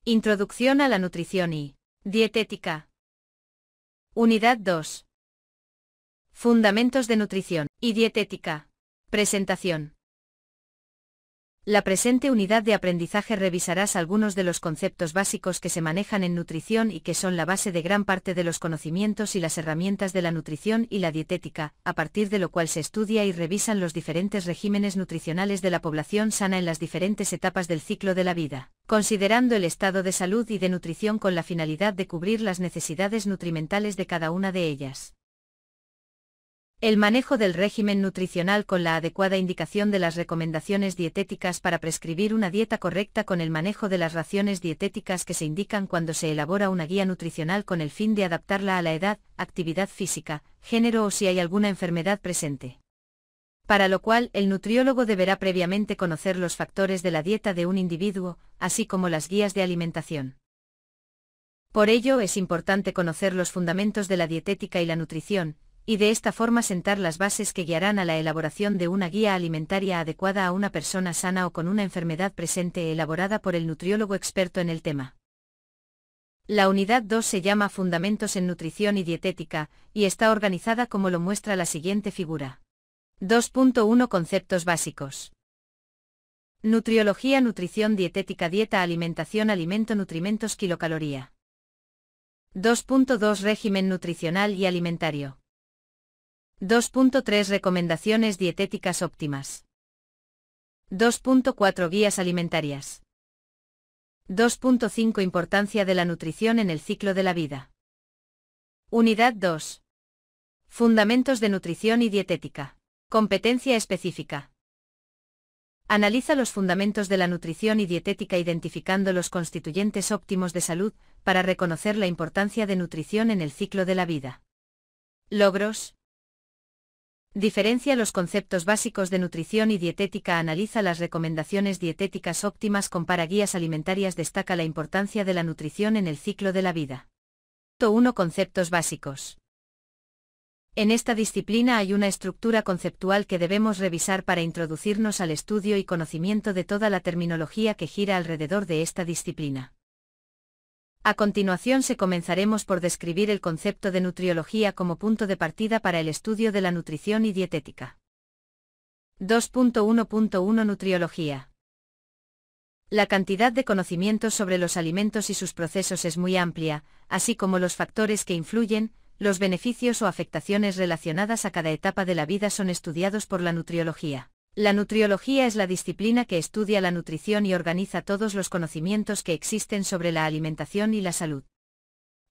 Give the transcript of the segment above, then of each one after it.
Introducción a la nutrición y dietética. Unidad 2. Fundamentos de nutrición y dietética. Presentación. La presente unidad de aprendizaje revisarás algunos de los conceptos básicos que se manejan en nutrición y que son la base de gran parte de los conocimientos y las herramientas de la nutrición y la dietética, a partir de lo cual se estudia y revisan los diferentes regímenes nutricionales de la población sana en las diferentes etapas del ciclo de la vida, considerando el estado de salud y de nutrición con la finalidad de cubrir las necesidades nutrimentales de cada una de ellas. El manejo del régimen nutricional con la adecuada indicación de las recomendaciones dietéticas para prescribir una dieta correcta con el manejo de las raciones dietéticas que se indican cuando se elabora una guía nutricional con el fin de adaptarla a la edad, actividad física, género o si hay alguna enfermedad presente. Para lo cual el nutriólogo deberá previamente conocer los factores de la dieta de un individuo, así como las guías de alimentación. Por ello es importante conocer los fundamentos de la dietética y la nutrición, y de esta forma sentar las bases que guiarán a la elaboración de una guía alimentaria adecuada a una persona sana o con una enfermedad presente elaborada por el nutriólogo experto en el tema. La unidad 2 se llama Fundamentos en Nutrición y Dietética, y está organizada como lo muestra la siguiente figura. 2.1 Conceptos básicos. Nutriología, nutrición, dietética, dieta, alimentación, alimento, nutrimentos, kilocaloría. 2.2 Régimen nutricional y alimentario. 2.3 Recomendaciones dietéticas óptimas. 2.4 Guías alimentarias. 2.5 Importancia de la nutrición en el ciclo de la vida. Unidad 2. Fundamentos de nutrición y dietética. Competencia específica. Analiza los fundamentos de la nutrición y dietética identificando los constituyentes óptimos de salud para reconocer la importancia de nutrición en el ciclo de la vida. Logros. Diferencia los conceptos básicos de nutrición y dietética. Analiza las recomendaciones dietéticas óptimas. Compara guías alimentarias. Destaca la importancia de la nutrición en el ciclo de la vida. 1. Conceptos básicos. En esta disciplina hay una estructura conceptual que debemos revisar para introducirnos al estudio y conocimiento de toda la terminología que gira alrededor de esta disciplina. A continuación comenzaremos por describir el concepto de nutriología como punto de partida para el estudio de la nutrición y dietética. 2.1.1 Nutriología. La cantidad de conocimientos sobre los alimentos y sus procesos es muy amplia, así como los factores que influyen, los beneficios o afectaciones relacionadas a cada etapa de la vida son estudiados por la nutriología. La nutriología es la disciplina que estudia la nutrición y organiza todos los conocimientos que existen sobre la alimentación y la salud.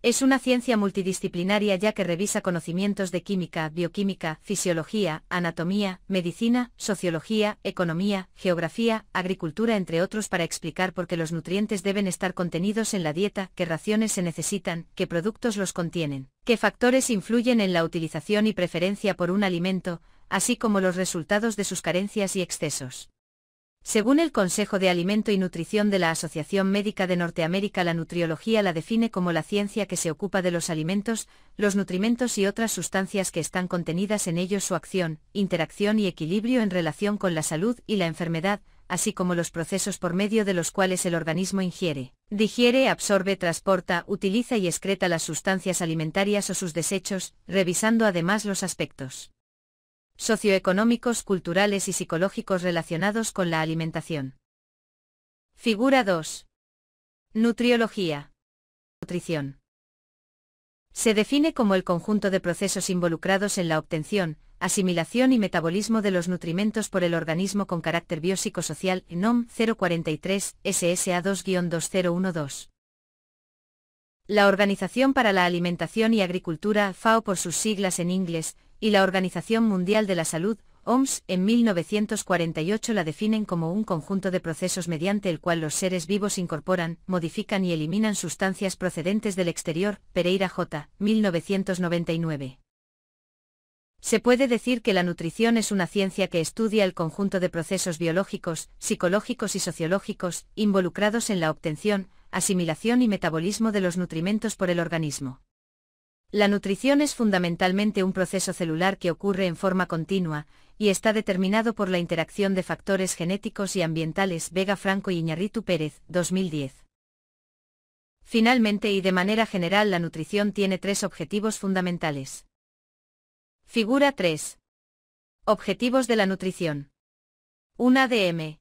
Es una ciencia multidisciplinaria ya que revisa conocimientos de química, bioquímica, fisiología, anatomía, medicina, sociología, economía, geografía, agricultura entre otros para explicar por qué los nutrientes deben estar contenidos en la dieta, qué raciones se necesitan, qué productos los contienen, qué factores influyen en la utilización y preferencia por un alimento, así como los resultados de sus carencias y excesos. Según el Consejo de Alimento y Nutrición de la Asociación Médica de Norteamérica, la nutriología la define como la ciencia que se ocupa de los alimentos, los nutrimentos y otras sustancias que están contenidas en ellos, su acción, interacción y equilibrio en relación con la salud y la enfermedad, así como los procesos por medio de los cuales el organismo ingiere, digiere, absorbe, transporta, utiliza y excreta las sustancias alimentarias o sus desechos, revisando además los aspectos socioeconómicos, culturales y psicológicos relacionados con la alimentación. Figura 2. Nutriología. Nutrición. Se define como el conjunto de procesos involucrados en la obtención, asimilación y metabolismo de los nutrimentos por el organismo con carácter biopsicosocial, NOM 043, SSA 2-2012. La Organización para la Alimentación y Agricultura, FAO por sus siglas en inglés, y la Organización Mundial de la Salud, OMS, en 1948 la definen como un conjunto de procesos mediante el cual los seres vivos incorporan, modifican y eliminan sustancias procedentes del exterior, Pereira J., 1999. Se puede decir que la nutrición es una ciencia que estudia el conjunto de procesos biológicos, psicológicos y sociológicos, involucrados en la obtención, asimilación y metabolismo de los nutrimentos por el organismo. La nutrición es fundamentalmente un proceso celular que ocurre en forma continua, y está determinado por la interacción de factores genéticos y ambientales. Vega Franco y Iñárritu Pérez, 2010. Finalmente y de manera general la nutrición tiene tres objetivos fundamentales. Figura 3. Objetivos de la nutrición. 1 ADM.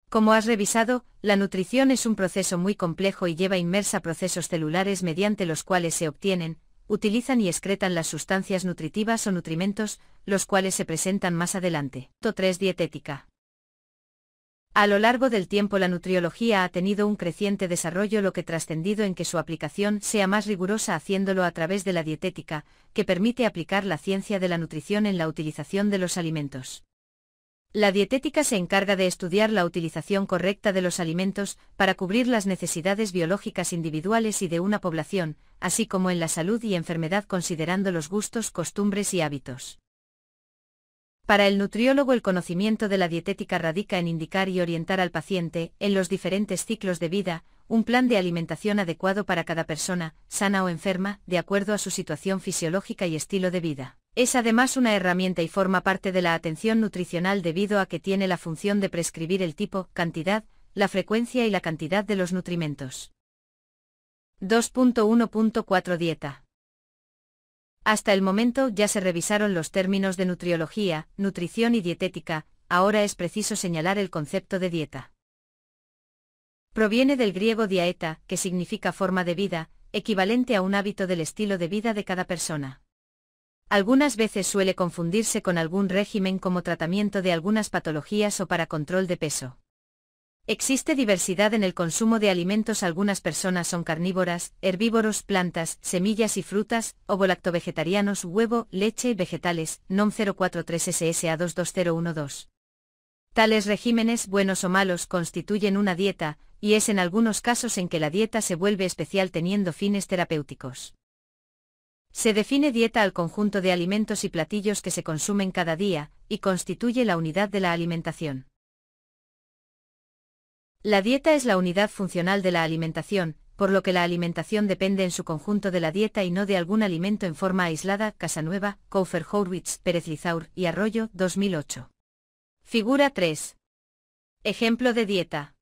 Como has revisado, la nutrición es un proceso muy complejo y lleva inmersa procesos celulares mediante los cuales se obtienen, utilizan y excretan las sustancias nutritivas o nutrimentos, los cuales se presentan más adelante. 3 Dietética. A lo largo del tiempo la nutriología ha tenido un creciente desarrollo, lo que trascendido en que su aplicación sea más rigurosa, haciéndolo a través de la dietética, que permite aplicar la ciencia de la nutrición en la utilización de los alimentos. La dietética se encarga de estudiar la utilización correcta de los alimentos para cubrir las necesidades biológicas individuales y de una población, así como en la salud y enfermedad, considerando los gustos, costumbres y hábitos. Para el nutriólogo, el conocimiento de la dietética radica en indicar y orientar al paciente, en los diferentes ciclos de vida, un plan de alimentación adecuado para cada persona, sana o enferma, de acuerdo a su situación fisiológica y estilo de vida. Es además una herramienta y forma parte de la atención nutricional debido a que tiene la función de prescribir el tipo, cantidad, la frecuencia y la cantidad de los nutrimentos. 2.1.4 Dieta. Hasta el momento ya se revisaron los términos de nutriología, nutrición y dietética, ahora es preciso señalar el concepto de dieta. Proviene del griego diaeta, que significa forma de vida, equivalente a un hábito del estilo de vida de cada persona. Algunas veces suele confundirse con algún régimen como tratamiento de algunas patologías o para control de peso. Existe diversidad en el consumo de alimentos. Algunas personas son carnívoras, herbívoros, plantas, semillas y frutas, ovo-lacto-vegetarianos, huevo, leche y vegetales, NOM 043 SSA 22012. Tales regímenes, buenos o malos, constituyen una dieta, y es en algunos casos en que la dieta se vuelve especial teniendo fines terapéuticos. Se define dieta al conjunto de alimentos y platillos que se consumen cada día, y constituye la unidad de la alimentación. La dieta es la unidad funcional de la alimentación, por lo que la alimentación depende en su conjunto de la dieta y no de algún alimento en forma aislada. Casanueva, Kaufer-Horwitz, Pérez-Lizaur y Arroyo, 2008. Figura 3. Ejemplo de dieta.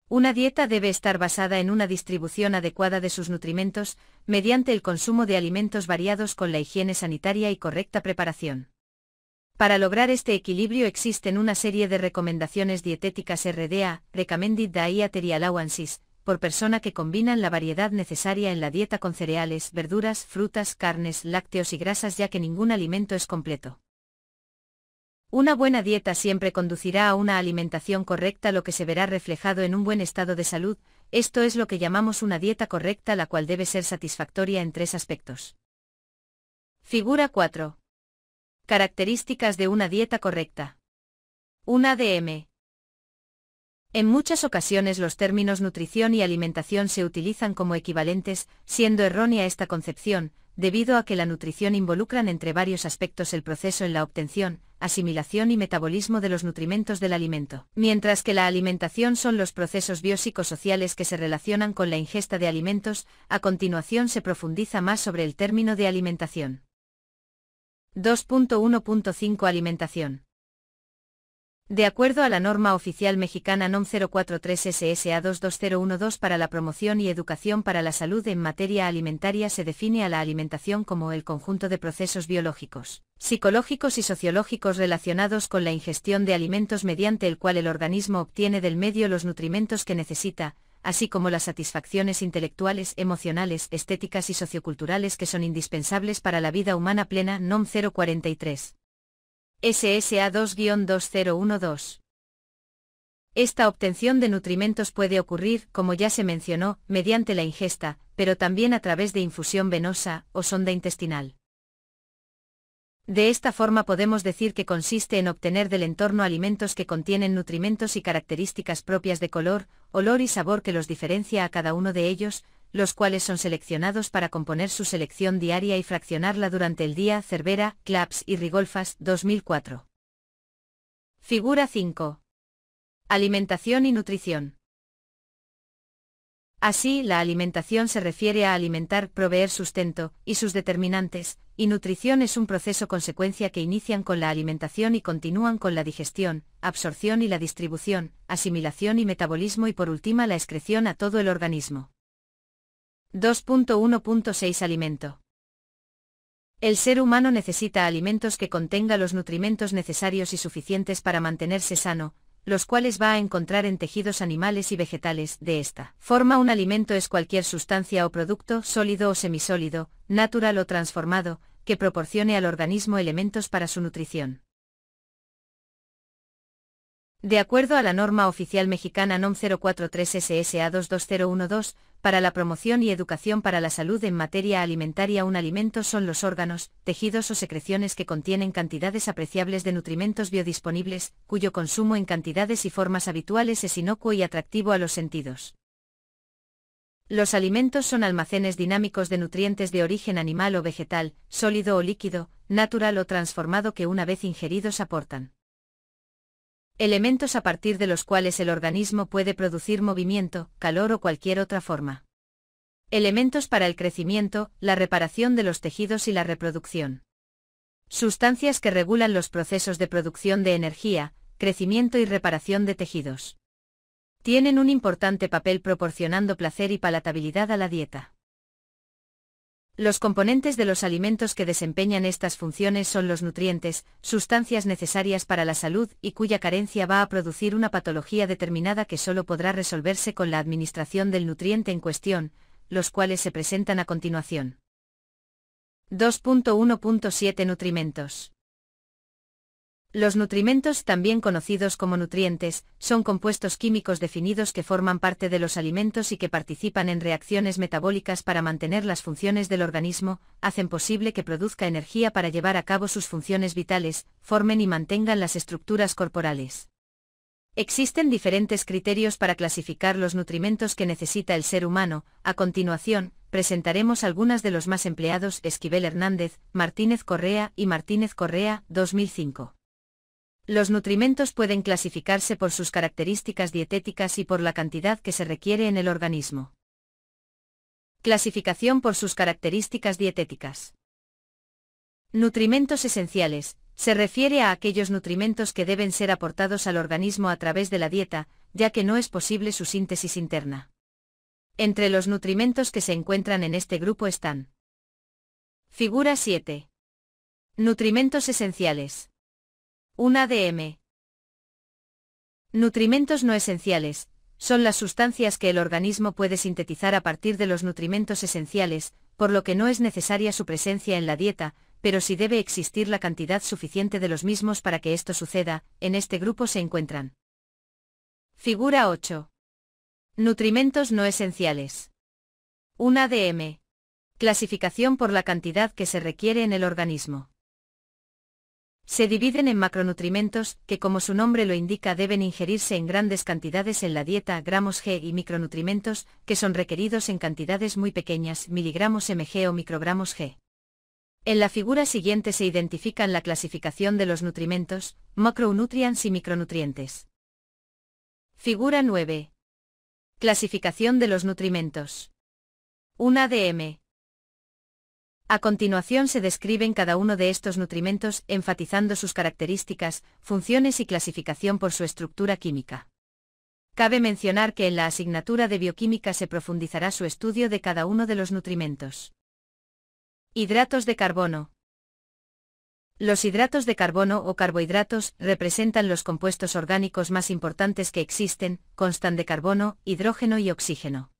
Una dieta debe estar basada en una distribución adecuada de sus nutrimentos, mediante el consumo de alimentos variados con la higiene sanitaria y correcta preparación. Para lograr este equilibrio existen una serie de recomendaciones dietéticas RDA, Recommended Dietary Allowances, por persona que combinan la variedad necesaria en la dieta con cereales, verduras, frutas, carnes, lácteos y grasas, ya que ningún alimento es completo. Una buena dieta siempre conducirá a una alimentación correcta, lo que se verá reflejado en un buen estado de salud. Esto es lo que llamamos una dieta correcta, la cual debe ser satisfactoria en tres aspectos. Figura 4. Características de una dieta correcta. 1 ADM. En muchas ocasiones los términos nutrición y alimentación se utilizan como equivalentes, siendo errónea esta concepción, debido a que la nutrición involucran entre varios aspectos el proceso en la obtención, asimilación y metabolismo de los nutrimentos del alimento, mientras que la alimentación son los procesos biopsicosociales que se relacionan con la ingesta de alimentos. A continuación se profundiza más sobre el término de alimentación. 2.1.5 Alimentación. De acuerdo a la norma oficial mexicana NOM 043 SSA 22012 para la promoción y educación para la salud en materia alimentaria, se define a la alimentación como el conjunto de procesos biológicos, psicológicos y sociológicos relacionados con la ingestión de alimentos mediante el cual el organismo obtiene del medio los nutrimentos que necesita, así como las satisfacciones intelectuales, emocionales, estéticas y socioculturales que son indispensables para la vida humana plena. NOM 043. SSA 2-2012. Esta obtención de nutrimentos puede ocurrir, como ya se mencionó, mediante la ingesta, pero también a través de infusión venosa o sonda intestinal. De esta forma podemos decir que consiste en obtener del entorno alimentos que contienen nutrimentos y características propias de color, olor y sabor que los diferencia a cada uno de ellos, los cuales son seleccionados para componer su selección diaria y fraccionarla durante el día. Cervera, Claps y Rigolfas, 2004. Figura 5. Alimentación y nutrición. Así, la alimentación se refiere a alimentar, proveer sustento, y sus determinantes, y nutrición es un proceso consecuencia que inician con la alimentación y continúan con la digestión, absorción y la distribución, asimilación y metabolismo y por última la excreción a todo el organismo. 2.1.6 Alimento. El ser humano necesita alimentos que contengan los nutrimentos necesarios y suficientes para mantenerse sano, los cuales va a encontrar en tejidos animales y vegetales. De esta forma, un alimento es cualquier sustancia o producto, sólido o semisólido, natural o transformado, que proporcione al organismo elementos para su nutrición. De acuerdo a la norma oficial mexicana NOM 043 SSA 22012, para la promoción y educación para la salud en materia alimentaria, un alimento son los órganos, tejidos o secreciones que contienen cantidades apreciables de nutrimentos biodisponibles, cuyo consumo en cantidades y formas habituales es inocuo y atractivo a los sentidos. Los alimentos son almacenes dinámicos de nutrientes de origen animal o vegetal, sólido o líquido, natural o transformado que una vez ingeridos aportan elementos a partir de los cuales el organismo puede producir movimiento, calor o cualquier otra forma. Elementos para el crecimiento, la reparación de los tejidos y la reproducción. Sustancias que regulan los procesos de producción de energía, crecimiento y reparación de tejidos. Tienen un importante papel proporcionando placer y palatabilidad a la dieta. Los componentes de los alimentos que desempeñan estas funciones son los nutrientes, sustancias necesarias para la salud y cuya carencia va a producir una patología determinada que solo podrá resolverse con la administración del nutriente en cuestión, los cuales se presentan a continuación. 2.1.7 Nutrimentos. Los nutrimentos, también conocidos como nutrientes, son compuestos químicos definidos que forman parte de los alimentos y que participan en reacciones metabólicas para mantener las funciones del organismo, hacen posible que produzca energía para llevar a cabo sus funciones vitales, formen y mantengan las estructuras corporales. Existen diferentes criterios para clasificar los nutrimentos que necesita el ser humano. A continuación, presentaremos algunas de los más empleados: Esquivel Hernández, Martínez Correa y Martínez Correa, 2005. Los nutrimentos pueden clasificarse por sus características dietéticas y por la cantidad que se requiere en el organismo. Clasificación por sus características dietéticas. Nutrimentos esenciales. Se refiere a aquellos nutrimentos que deben ser aportados al organismo a través de la dieta, ya que no es posible su síntesis interna. Entre los nutrimentos que se encuentran en este grupo están. Figura 7. Nutrimentos esenciales. 1 ADM. Nutrimentos no esenciales. Son las sustancias que el organismo puede sintetizar a partir de los nutrimentos esenciales, por lo que no es necesaria su presencia en la dieta, pero sí debe existir la cantidad suficiente de los mismos para que esto suceda. En este grupo se encuentran. Figura 8. Nutrimentos no esenciales. 1 ADM. Clasificación por la cantidad que se requiere en el organismo. Se dividen en macronutrimentos, que como su nombre lo indica deben ingerirse en grandes cantidades en la dieta, gramos g, y micronutrimentos, que son requeridos en cantidades muy pequeñas, miligramos mg o microgramos g. En la figura siguiente se identifican la clasificación de los nutrimentos, macronutrients y micronutrientes. Figura 9. Clasificación de los nutrimentos. 1 ADM. A continuación se describen cada uno de estos nutrimentos, enfatizando sus características, funciones y clasificación por su estructura química. Cabe mencionar que en la asignatura de bioquímica se profundizará su estudio de cada uno de los nutrimentos. Hidratos de carbono. Los hidratos de carbono o carbohidratos representan los compuestos orgánicos más importantes que existen, constan de carbono, hidrógeno y oxígeno.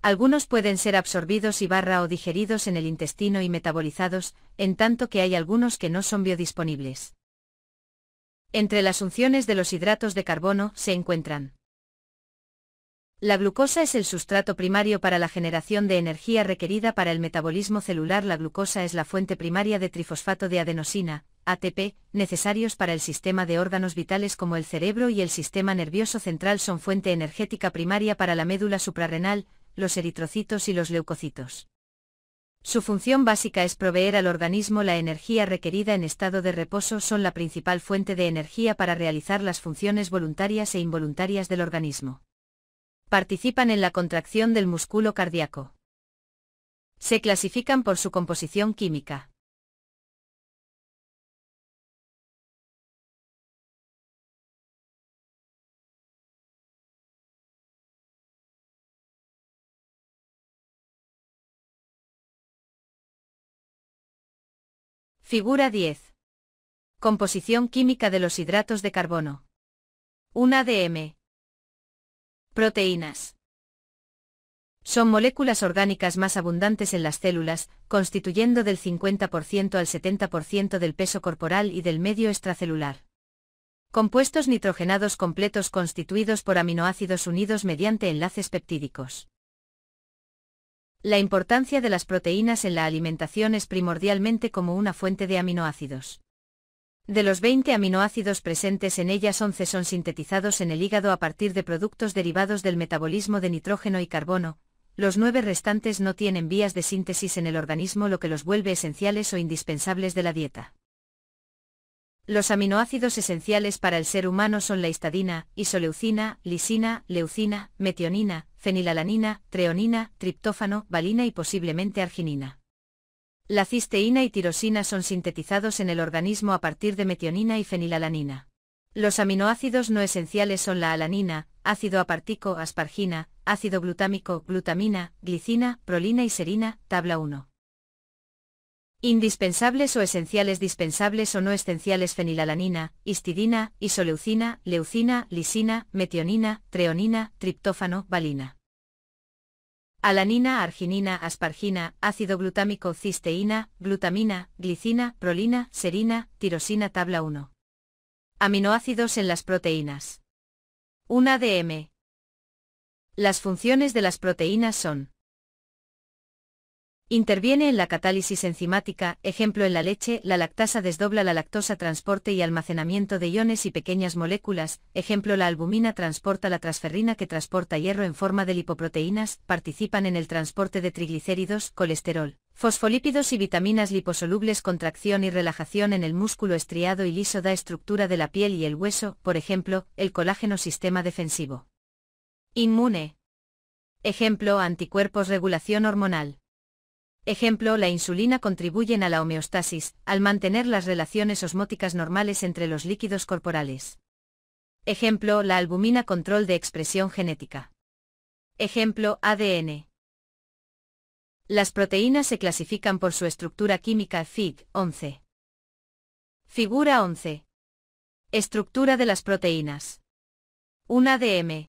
Algunos pueden ser absorbidos o digeridos en el intestino y metabolizados, en tanto que hay algunos que no son biodisponibles. Entre las funciones de los hidratos de carbono se encuentran. La glucosa es el sustrato primario para la generación de energía requerida para el metabolismo celular. La glucosa es la fuente primaria de trifosfato de adenosina, ATP, necesarios para el sistema de órganos vitales como el cerebro y el sistema nervioso central. Son fuente energética primaria para la médula suprarrenal, los eritrocitos y los leucocitos. Su función básica es proveer al organismo la energía requerida en estado de reposo. Son la principal fuente de energía para realizar las funciones voluntarias e involuntarias del organismo. Participan en la contracción del músculo cardíaco. Se clasifican por su composición química. Figura 10. Composición química de los hidratos de carbono. 1 ADM. Proteínas. Son moléculas orgánicas más abundantes en las células, constituyendo del 50% al 70% del peso corporal y del medio extracelular. Compuestos nitrogenados completos constituidos por aminoácidos unidos mediante enlaces peptídicos. La importancia de las proteínas en la alimentación es primordialmente como una fuente de aminoácidos. De los 20 aminoácidos presentes en ellas, 11 son sintetizados en el hígado a partir de productos derivados del metabolismo de nitrógeno y carbono. Los 9 restantes no tienen vías de síntesis en el organismo, lo que los vuelve esenciales o indispensables de la dieta. Los aminoácidos esenciales para el ser humano son la histidina, isoleucina, lisina, leucina, metionina, fenilalanina, treonina, triptófano, valina y posiblemente arginina. La cisteína y tirosina son sintetizados en el organismo a partir de metionina y fenilalanina. Los aminoácidos no esenciales son la alanina, ácido apártico, aspargina, ácido glutámico, glutamina, glicina, prolina y serina, tabla 1. Indispensables o esenciales: dispensables o no esenciales: fenilalanina, histidina, isoleucina, leucina, lisina, metionina, treonina, triptófano, valina. Alanina, arginina, aspargina, ácido glutámico, cisteína, glutamina, glicina, prolina, serina, tirosina, tabla 1. Aminoácidos en las proteínas. 1 ADM. Las funciones de las proteínas son: interviene en la catálisis enzimática, ejemplo en la leche, la lactasa desdobla la lactosa, transporte y almacenamiento de iones y pequeñas moléculas, ejemplo la albumina transporta la transferrina que transporta hierro en forma de lipoproteínas, participan en el transporte de triglicéridos, colesterol, fosfolípidos y vitaminas liposolubles, contracción y relajación en el músculo estriado y liso, da estructura de la piel y el hueso, por ejemplo, el colágeno, sistema defensivo. Inmune. Ejemplo anticuerpos, regulación hormonal. Ejemplo, la insulina contribuyen a la homeostasis, al mantener las relaciones osmóticas normales entre los líquidos corporales. Ejemplo, la albumina control de expresión genética. Ejemplo, ADN. Las proteínas se clasifican por su estructura química. Fig. 11. Figura 11. Estructura de las proteínas. 1 ADM.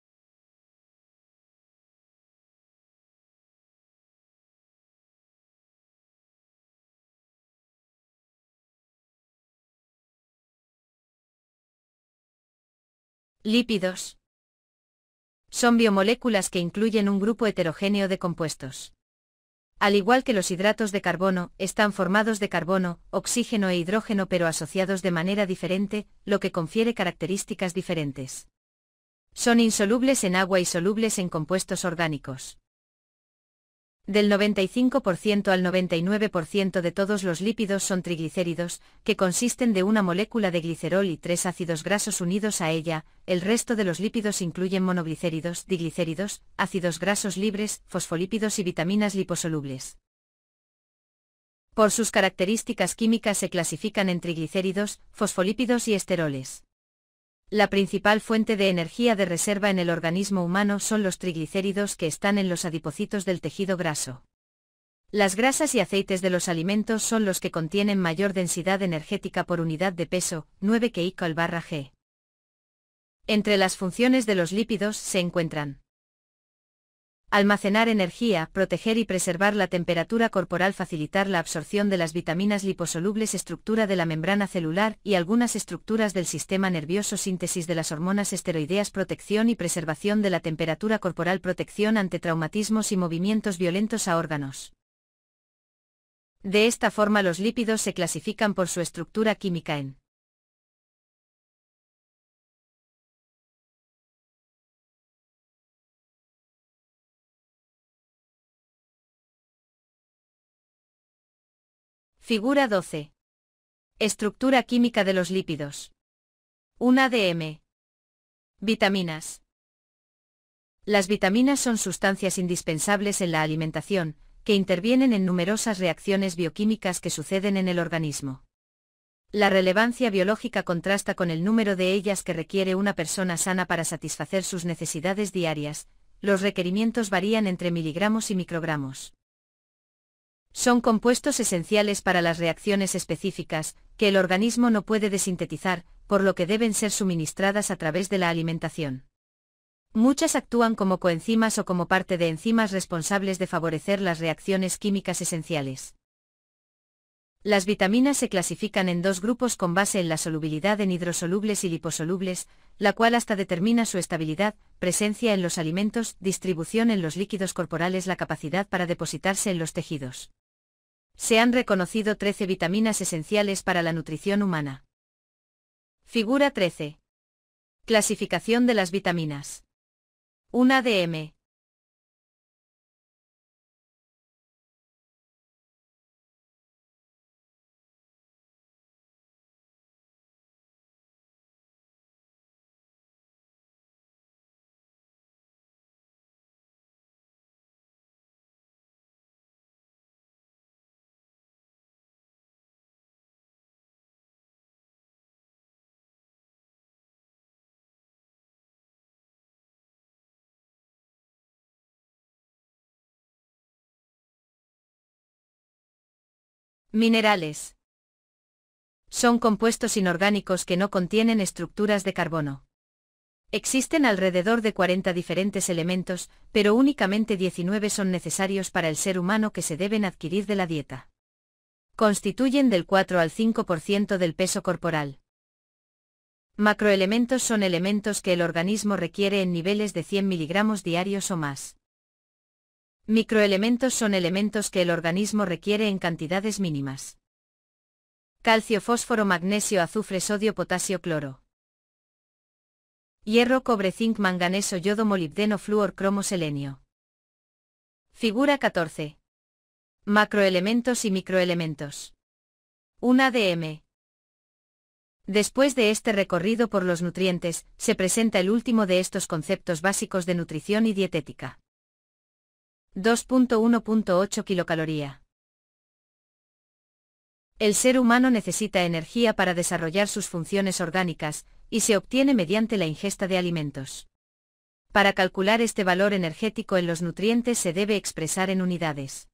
Lípidos. Son biomoléculas que incluyen un grupo heterogéneo de compuestos. Al igual que los hidratos de carbono, están formados de carbono, oxígeno e hidrógeno, pero asociados de manera diferente, lo que confiere características diferentes. Son insolubles en agua y solubles en compuestos orgánicos. Del 95% al 99% de todos los lípidos son triglicéridos, que consisten de una molécula de glicerol y 3 ácidos grasos unidos a ella. El resto de los lípidos incluyen monoglicéridos, diglicéridos, ácidos grasos libres, fosfolípidos y vitaminas liposolubles. Por sus características químicas se clasifican en triglicéridos, fosfolípidos y esteroles. La principal fuente de energía de reserva en el organismo humano son los triglicéridos, que están en los adipocitos del tejido graso. Las grasas y aceites de los alimentos son los que contienen mayor densidad energética por unidad de peso, 9 kcal/g. Entre las funciones de los lípidos se encuentran: almacenar energía, proteger y preservar la temperatura corporal, facilitar la absorción de las vitaminas liposolubles, estructura de la membrana celular y algunas estructuras del sistema nervioso, síntesis de las hormonas esteroideas, protección y preservación de la temperatura corporal, protección ante traumatismos y movimientos violentos a órganos. De esta forma los lípidos se clasifican por su estructura química en: Figura 12. Estructura química de los lípidos. 1 ADM. Vitaminas. Las vitaminas son sustancias indispensables en la alimentación, que intervienen en numerosas reacciones bioquímicas que suceden en el organismo. La relevancia biológica contrasta con el número de ellas que requiere una persona sana para satisfacer sus necesidades diarias. Los requerimientos varían entre miligramos y microgramos. Son compuestos esenciales para las reacciones específicas, que el organismo no puede desintetizar, por lo que deben ser suministradas a través de la alimentación. Muchas actúan como coenzimas o como parte de enzimas responsables de favorecer las reacciones químicas esenciales. Las vitaminas se clasifican en dos grupos con base en la solubilidad en hidrosolubles y liposolubles, la cual hasta determina su estabilidad, presencia en los alimentos, distribución en los líquidos corporales, la capacidad para depositarse en los tejidos. Se han reconocido 13 vitaminas esenciales para la nutrición humana. Figura 13. Clasificación de las vitaminas. 1 dm. Minerales. Son compuestos inorgánicos que no contienen estructuras de carbono. Existen alrededor de 40 diferentes elementos, pero únicamente 19 son necesarios para el ser humano que se deben adquirir de la dieta. Constituyen del 4 al 5% del peso corporal. Macroelementos son elementos que el organismo requiere en niveles de 100 miligramos diarios o más. Microelementos son elementos que el organismo requiere en cantidades mínimas. Calcio, fósforo, magnesio, azufre, sodio, potasio, cloro. Hierro, cobre, zinc, manganeso, yodo, molibdeno, flúor, cromo, selenio. Figura 14. Macroelementos y microelementos. 1 dm. Después de este recorrido por los nutrientes, se presenta el último de estos conceptos básicos de nutrición y dietética. 2.1.8 kilocaloría. El ser humano necesita energía para desarrollar sus funciones orgánicas, y se obtiene mediante la ingesta de alimentos. Para calcular este valor energético en los nutrientes se debe expresar en unidades.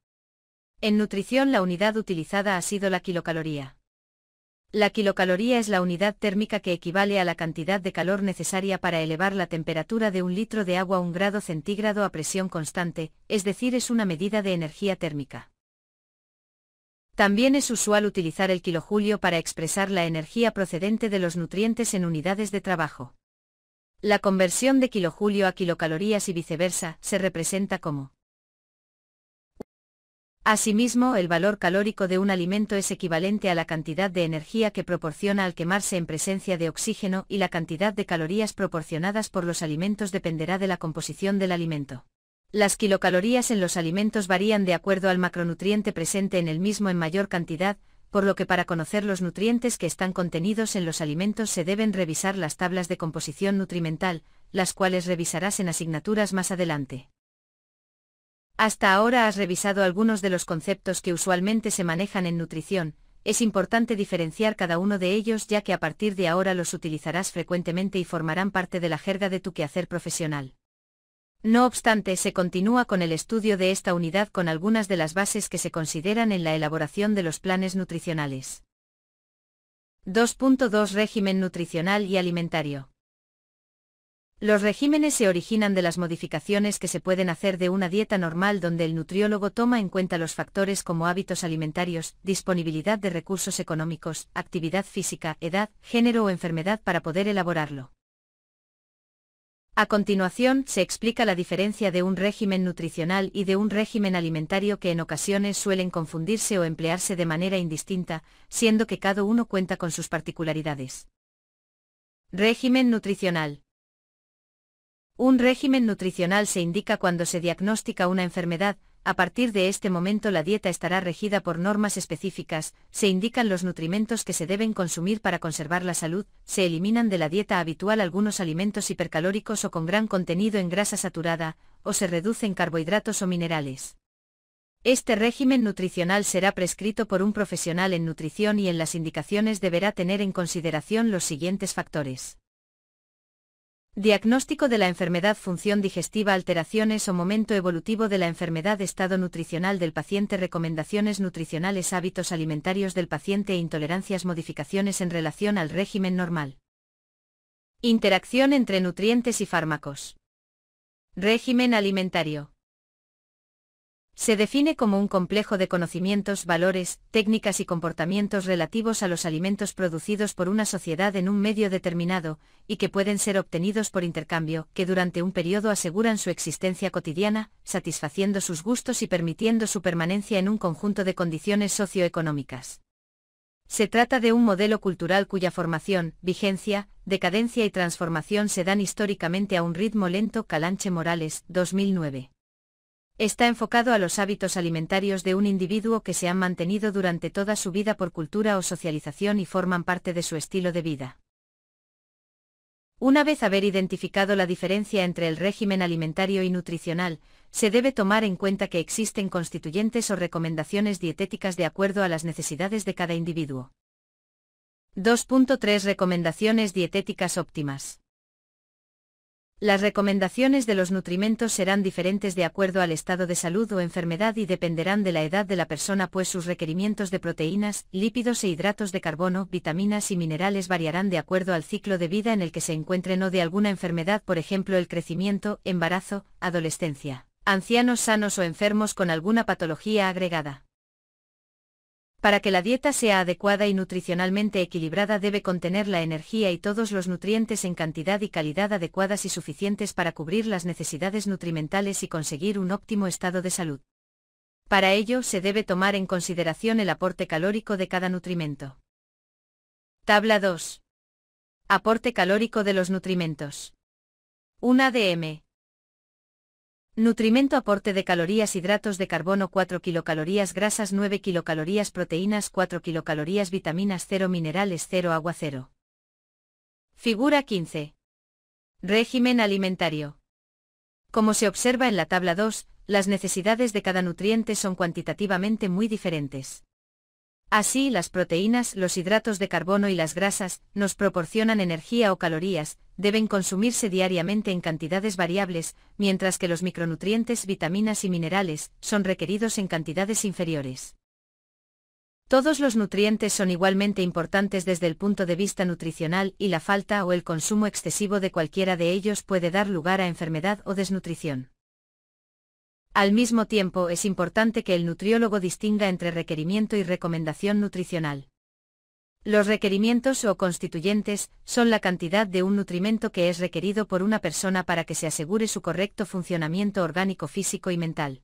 En nutrición la unidad utilizada ha sido la kilocaloría. La kilocaloría es la unidad térmica que equivale a la cantidad de calor necesaria para elevar la temperatura de un litro de agua a 1 grado centígrado a presión constante, es decir, es una medida de energía térmica. También es usual utilizar el kilojulio para expresar la energía procedente de los nutrientes en unidades de trabajo. La conversión de kilojulio a kilocalorías y viceversa se representa como. Asimismo, el valor calórico de un alimento es equivalente a la cantidad de energía que proporciona al quemarse en presencia de oxígeno y la cantidad de calorías proporcionadas por los alimentos dependerá de la composición del alimento. Las kilocalorías en los alimentos varían de acuerdo al macronutriente presente en el mismo en mayor cantidad, por lo que para conocer los nutrientes que están contenidos en los alimentos se deben revisar las tablas de composición nutrimental, las cuales revisarás en asignaturas más adelante. Hasta ahora has revisado algunos de los conceptos que usualmente se manejan en nutrición. Es importante diferenciar cada uno de ellos ya que a partir de ahora los utilizarás frecuentemente y formarán parte de la jerga de tu quehacer profesional. No obstante, se continúa con el estudio de esta unidad con algunas de las bases que se consideran en la elaboración de los planes nutricionales. 2.2 Régimen nutricional y alimentario. Los regímenes se originan de las modificaciones que se pueden hacer de una dieta normal donde el nutriólogo toma en cuenta los factores como hábitos alimentarios, disponibilidad de recursos económicos, actividad física, edad, género o enfermedad para poder elaborarlo. A continuación, se explica la diferencia de un régimen nutricional y de un régimen alimentario que en ocasiones suelen confundirse o emplearse de manera indistinta, siendo que cada uno cuenta con sus particularidades. Régimen nutricional. Un régimen nutricional se indica cuando se diagnostica una enfermedad. A partir de este momento la dieta estará regida por normas específicas, se indican los nutrimentos que se deben consumir para conservar la salud, se eliminan de la dieta habitual algunos alimentos hipercalóricos o con gran contenido en grasa saturada, o se reducen carbohidratos o minerales. Este régimen nutricional será prescrito por un profesional en nutrición y en las indicaciones deberá tener en consideración los siguientes factores. Diagnóstico de la enfermedad, función digestiva, alteraciones o momento evolutivo de la enfermedad, estado nutricional del paciente, recomendaciones nutricionales, hábitos alimentarios del paciente e intolerancias, modificaciones en relación al régimen normal. Interacción entre nutrientes y fármacos. Régimen alimentario. Se define como un complejo de conocimientos, valores, técnicas y comportamientos relativos a los alimentos producidos por una sociedad en un medio determinado, y que pueden ser obtenidos por intercambio, que durante un periodo aseguran su existencia cotidiana, satisfaciendo sus gustos y permitiendo su permanencia en un conjunto de condiciones socioeconómicas. Se trata de un modelo cultural cuya formación, vigencia, decadencia y transformación se dan históricamente a un ritmo lento. Calanche Morales, 2009. Está enfocado a los hábitos alimentarios de un individuo que se han mantenido durante toda su vida por cultura o socialización y forman parte de su estilo de vida. Una vez haber identificado la diferencia entre el régimen alimentario y nutricional, se debe tomar en cuenta que existen constituyentes o recomendaciones dietéticas de acuerdo a las necesidades de cada individuo. 2.3 Recomendaciones dietéticas óptimas. Las recomendaciones de los nutrimentos serán diferentes de acuerdo al estado de salud o enfermedad y dependerán de la edad de la persona, pues sus requerimientos de proteínas, lípidos e hidratos de carbono, vitaminas y minerales variarán de acuerdo al ciclo de vida en el que se encuentren o de alguna enfermedad, por ejemplo el crecimiento, embarazo, adolescencia, ancianos sanos o enfermos con alguna patología agregada. Para que la dieta sea adecuada y nutricionalmente equilibrada, debe contener la energía y todos los nutrientes en cantidad y calidad adecuadas y suficientes para cubrir las necesidades nutrimentales y conseguir un óptimo estado de salud. Para ello se debe tomar en consideración el aporte calórico de cada nutrimento. Tabla 2. Aporte calórico de los nutrimentos. 1 dm. Nutrimento: aporte de calorías: hidratos de carbono 4 kilocalorías, grasas 9 kilocalorías, proteínas 4 kilocalorías, vitaminas 0, minerales 0, agua 0. Figura 15. Régimen alimentario. Como se observa en la tabla 2, las necesidades de cada nutriente son cuantitativamente muy diferentes. Así, las proteínas, los hidratos de carbono y las grasas nos proporcionan energía o calorías, deben consumirse diariamente en cantidades variables, mientras que los micronutrientes, vitaminas y minerales, son requeridos en cantidades inferiores. Todos los nutrientes son igualmente importantes desde el punto de vista nutricional, y la falta o el consumo excesivo de cualquiera de ellos puede dar lugar a enfermedad o desnutrición. Al mismo tiempo, es importante que el nutriólogo distinga entre requerimiento y recomendación nutricional. Los requerimientos o constituyentes son la cantidad de un nutrimento que es requerido por una persona para que se asegure su correcto funcionamiento orgánico, físico y mental.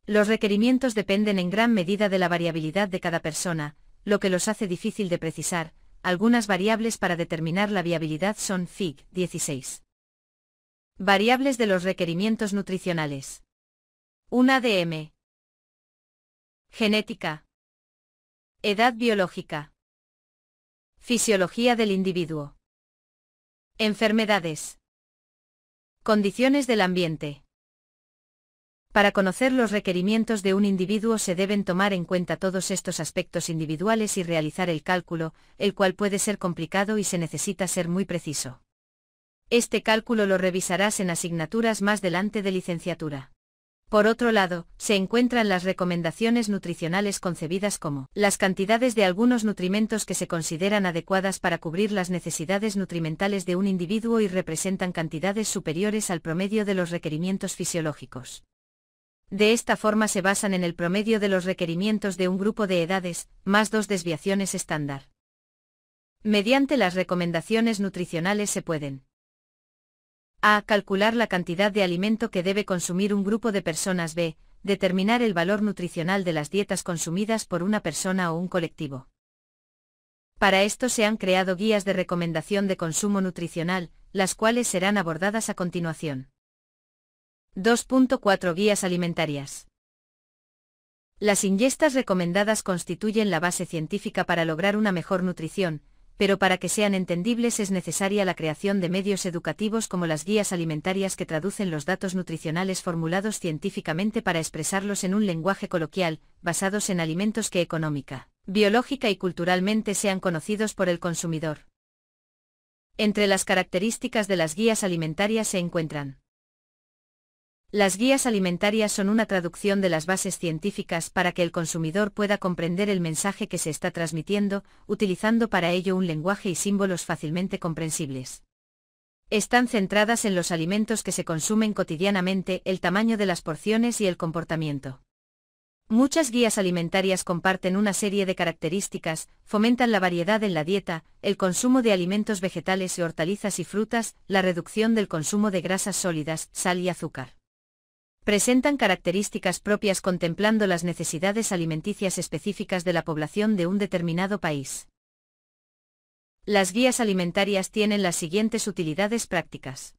Los requerimientos dependen en gran medida de la variabilidad de cada persona, lo que los hace difícil de precisar. Algunas variables para determinar la viabilidad son Fig. 16. Variables de los requerimientos nutricionales. 1 dm. Genética. Edad biológica. Fisiología del individuo. Enfermedades. Condiciones del ambiente. Para conocer los requerimientos de un individuo se deben tomar en cuenta todos estos aspectos individuales y realizar el cálculo, el cual puede ser complicado y se necesita ser muy preciso. Este cálculo lo revisarás en asignaturas más adelante de licenciatura. Por otro lado, se encuentran las recomendaciones nutricionales concebidas como las cantidades de algunos nutrimentos que se consideran adecuadas para cubrir las necesidades nutrimentales de un individuo y representan cantidades superiores al promedio de los requerimientos fisiológicos. De esta forma se basan en el promedio de los requerimientos de un grupo de edades, más 2 desviaciones estándar. Mediante las recomendaciones nutricionales se pueden: A. Calcular la cantidad de alimento que debe consumir un grupo de personas. B. Determinar el valor nutricional de las dietas consumidas por una persona o un colectivo. Para esto se han creado guías de recomendación de consumo nutricional, las cuales serán abordadas a continuación. 2.4 Guías alimentarias. Las ingestas recomendadas constituyen la base científica para lograr una mejor nutrición, pero para que sean entendibles es necesaria la creación de medios educativos como las guías alimentarias, que traducen los datos nutricionales formulados científicamente para expresarlos en un lenguaje coloquial, basados en alimentos que económica, biológica y culturalmente sean conocidos por el consumidor. Entre las características de las guías alimentarias se encuentran: las guías alimentarias son una traducción de las bases científicas para que el consumidor pueda comprender el mensaje que se está transmitiendo, utilizando para ello un lenguaje y símbolos fácilmente comprensibles. Están centradas en los alimentos que se consumen cotidianamente, el tamaño de las porciones y el comportamiento. Muchas guías alimentarias comparten una serie de características: fomentan la variedad en la dieta, el consumo de alimentos vegetales y hortalizas y frutas, la reducción del consumo de grasas sólidas, sal y azúcar. Presentan características propias contemplando las necesidades alimenticias específicas de la población de un determinado país. Las guías alimentarias tienen las siguientes utilidades prácticas.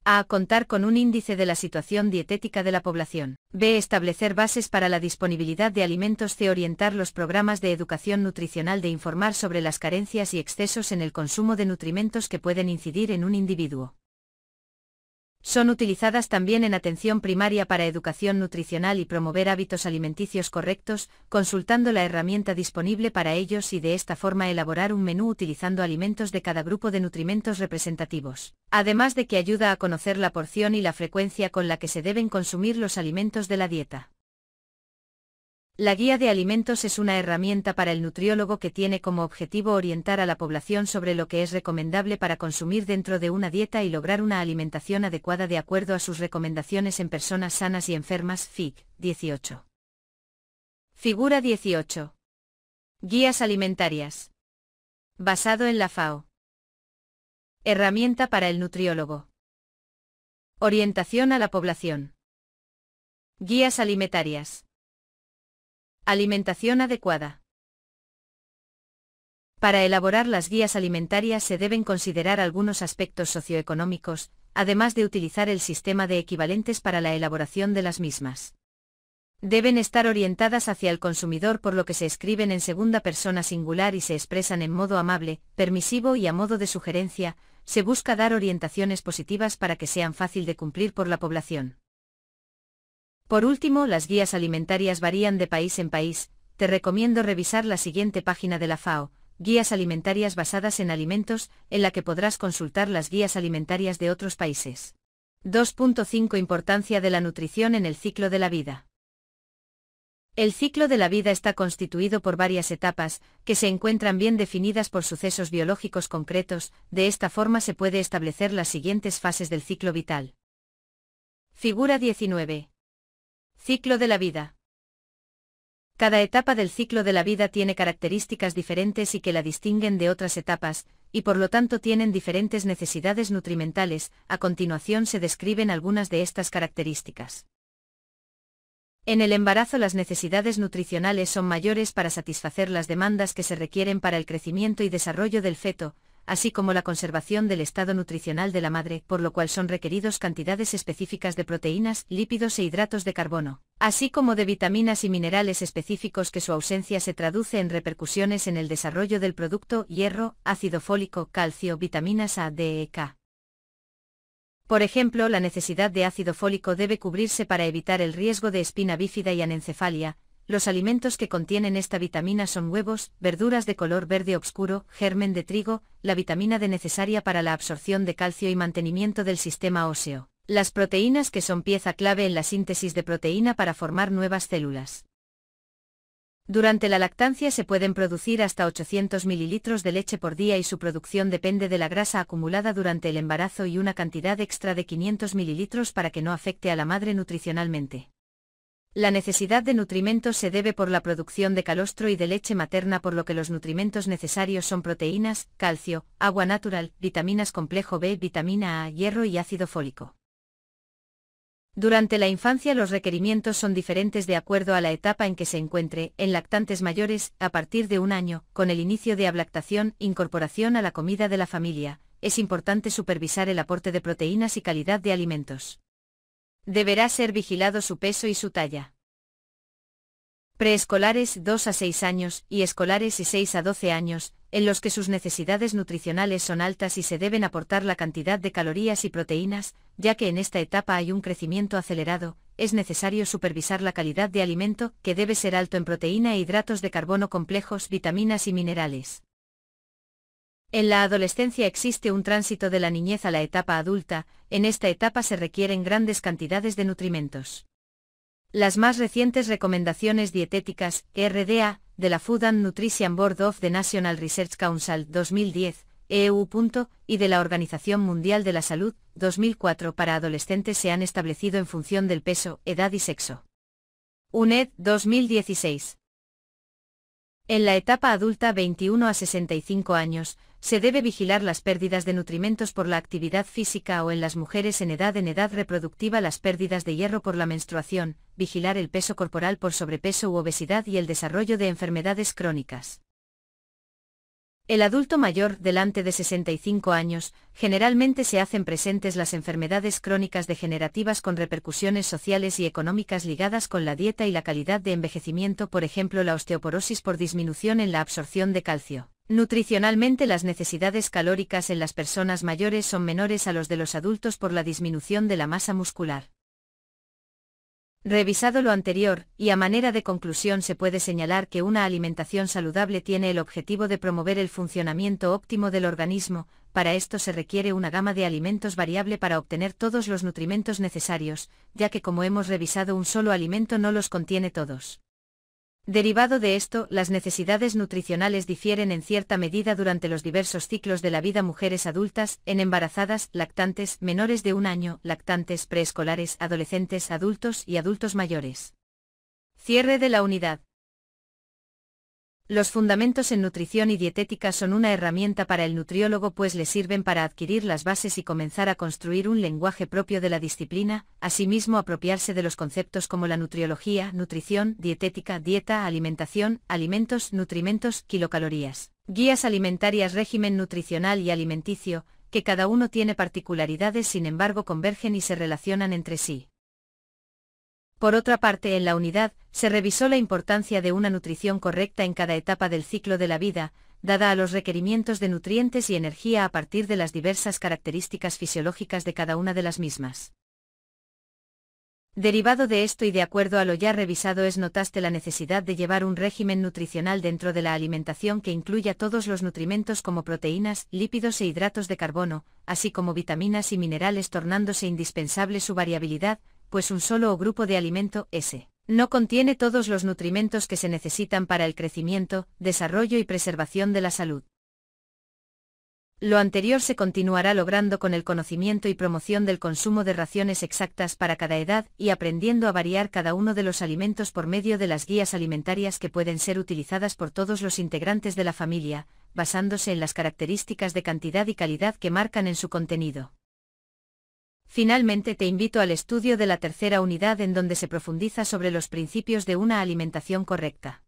A. Contar con un índice de la situación dietética de la población. B. Establecer bases para la disponibilidad de alimentos. C. Orientar los programas de educación nutricional. De informar sobre las carencias y excesos en el consumo de nutrimentos que pueden incidir en un individuo. Son utilizadas también en atención primaria para educación nutricional y promover hábitos alimenticios correctos, consultando la herramienta disponible para ellos y de esta forma elaborar un menú utilizando alimentos de cada grupo de nutrimentos representativos, además de que ayuda a conocer la porción y la frecuencia con la que se deben consumir los alimentos de la dieta. La guía de alimentos es una herramienta para el nutriólogo que tiene como objetivo orientar a la población sobre lo que es recomendable para consumir dentro de una dieta y lograr una alimentación adecuada de acuerdo a sus recomendaciones en personas sanas y enfermas. Fig. 18. Figura 18. Guías alimentarias. Basado en la FAO. Herramienta para el nutriólogo. Orientación a la población. Guías alimentarias. Alimentación adecuada. Para elaborar las guías alimentarias se deben considerar algunos aspectos socioeconómicos, además de utilizar el sistema de equivalentes para la elaboración de las mismas. Deben estar orientadas hacia el consumidor, por lo que se escriben en segunda persona singular y se expresan en modo amable, permisivo y a modo de sugerencia. Se busca dar orientaciones positivas para que sean fácil de cumplir por la población. Por último, las guías alimentarias varían de país en país. Te recomiendo revisar la siguiente página de la FAO, Guías alimentarias basadas en alimentos, en la que podrás consultar las guías alimentarias de otros países. 2.5 Importancia de la nutrición en el ciclo de la vida. El ciclo de la vida está constituido por varias etapas, que se encuentran bien definidas por sucesos biológicos concretos. De esta forma se puede establecer las siguientes fases del ciclo vital. Figura 19. Ciclo de la vida. Cada etapa del ciclo de la vida tiene características diferentes y que la distinguen de otras etapas, y por lo tanto tienen diferentes necesidades nutrimentales. A continuación se describen algunas de estas características. En el embarazo las necesidades nutricionales son mayores para satisfacer las demandas que se requieren para el crecimiento y desarrollo del feto, así como la conservación del estado nutricional de la madre, por lo cual son requeridos cantidades específicas de proteínas, lípidos e hidratos de carbono, así como de vitaminas y minerales específicos que su ausencia se traduce en repercusiones en el desarrollo del producto: hierro, ácido fólico, calcio, vitaminas A, D, E, K. Por ejemplo, la necesidad de ácido fólico debe cubrirse para evitar el riesgo de espina bífida y anencefalia. Los alimentos que contienen esta vitamina son huevos, verduras de color verde oscuro, germen de trigo, la vitamina D necesaria para la absorción de calcio y mantenimiento del sistema óseo, las proteínas que son pieza clave en la síntesis de proteína para formar nuevas células. Durante la lactancia se pueden producir hasta 800 mililitros de leche por día y su producción depende de la grasa acumulada durante el embarazo y una cantidad extra de 500 mililitros para que no afecte a la madre nutricionalmente. La necesidad de nutrimentos se debe por la producción de calostro y de leche materna, por lo que los nutrimentos necesarios son proteínas, calcio, agua natural, vitaminas complejo B, vitamina A, hierro y ácido fólico. Durante la infancia los requerimientos son diferentes de acuerdo a la etapa en que se encuentre. En lactantes mayores, a partir de 1 año, con el inicio de ablactación, incorporación a la comida de la familia, es importante supervisar el aporte de proteínas y calidad de alimentos. Deberá ser vigilado su peso y su talla. Preescolares 2 a 6 años y escolares y 6 a 12 años, en los que sus necesidades nutricionales son altas y se deben aportar la cantidad de calorías y proteínas, ya que en esta etapa hay un crecimiento acelerado, es necesario supervisar la calidad de alimento, que debe ser alto en proteína e hidratos de carbono complejos, vitaminas y minerales. En la adolescencia existe un tránsito de la niñez a la etapa adulta. En esta etapa se requieren grandes cantidades de nutrimentos. Las más recientes recomendaciones dietéticas, RDA, de la Food and Nutrition Board of the National Research Council 2010, EU. Y de la Organización Mundial de la Salud, 2004 para adolescentes se han establecido en función del peso, edad y sexo. UNED, 2016. En la etapa adulta 21 a 65 años, se debe vigilar las pérdidas de nutrimentos por la actividad física o en las mujeres en edad reproductiva las pérdidas de hierro por la menstruación, vigilar el peso corporal por sobrepeso u obesidad y el desarrollo de enfermedades crónicas. El adulto mayor, delante de 65 años, generalmente se hacen presentes las enfermedades crónicas degenerativas con repercusiones sociales y económicas ligadas con la dieta y la calidad de envejecimiento, por ejemplo la osteoporosis por disminución en la absorción de calcio. Nutricionalmente las necesidades calóricas en las personas mayores son menores a los de los adultos por la disminución de la masa muscular. Revisado lo anterior, y a manera de conclusión se puede señalar que una alimentación saludable tiene el objetivo de promover el funcionamiento óptimo del organismo. Para esto se requiere una gama de alimentos variable para obtener todos los nutrimentos necesarios, ya que como hemos revisado un solo alimento no los contiene todos. Derivado de esto, las necesidades nutricionales difieren en cierta medida durante los diversos ciclos de la vida: mujeres adultas, en embarazadas, lactantes, menores de 1 año, lactantes, preescolares, adolescentes, adultos y adultos mayores. Cierre de la unidad. Los fundamentos en nutrición y dietética son una herramienta para el nutriólogo, pues le sirven para adquirir las bases y comenzar a construir un lenguaje propio de la disciplina, asimismo apropiarse de los conceptos como la nutriología, nutrición, dietética, dieta, alimentación, alimentos, nutrimentos, kilocalorías, guías alimentarias, régimen nutricional y alimenticio, que cada uno tiene particularidades, sin embargo convergen y se relacionan entre sí. Por otra parte, en la unidad, se revisó la importancia de una nutrición correcta en cada etapa del ciclo de la vida, dada a los requerimientos de nutrientes y energía a partir de las diversas características fisiológicas de cada una de las mismas. Derivado de esto y de acuerdo a lo ya revisado, notaste la necesidad de llevar un régimen nutricional dentro de la alimentación que incluya todos los nutrimentos como proteínas, lípidos e hidratos de carbono, así como vitaminas y minerales, tornándose indispensable su variabilidad, pues un solo o grupo de alimento no contiene todos los nutrimentos que se necesitan para el crecimiento, desarrollo y preservación de la salud. Lo anterior se continuará logrando con el conocimiento y promoción del consumo de raciones exactas para cada edad y aprendiendo a variar cada uno de los alimentos por medio de las guías alimentarias que pueden ser utilizadas por todos los integrantes de la familia, basándose en las características de cantidad y calidad que marcan en su contenido. Finalmente te invito al estudio de la tercera unidad, en donde se profundiza sobre los principios de una alimentación correcta.